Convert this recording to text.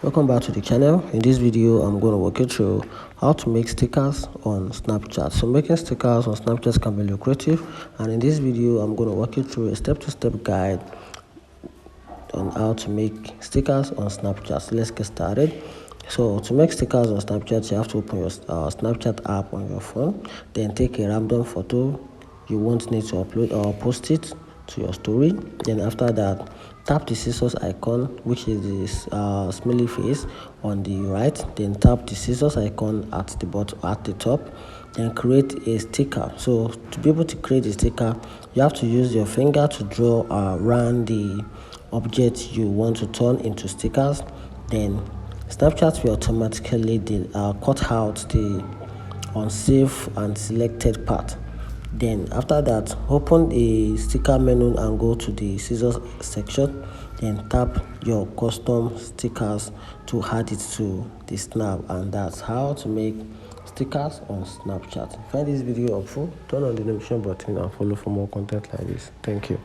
Welcome back to the channel. In this video I'm going to walk you through how to make stickers on Snapchat. So making stickers on Snapchat can be lucrative, and in this video I'm going to walk you through a step-to-step guide on how to make stickers on Snapchat. So let's get started. So to make stickers on Snapchat, you have to open your Snapchat app on your phone, then take a random photo you won't need to upload or post it to your story. Then after that, tap the scissors icon, which is this smiley face on the right. Then tap the scissors icon at the bottom, at the top. Then create a sticker. So to be able to create a sticker, you have to use your finger to draw around the object you want to turn into stickers. Then Snapchat will automatically cut out the unsafe and selected part. Then after that, open the sticker menu and go to the scissors section. Then tap your custom stickers to add it to the snap, and that's how to make stickers on Snapchat. If you find this video helpful, turn on the notification button and follow for more content like this. Thank you.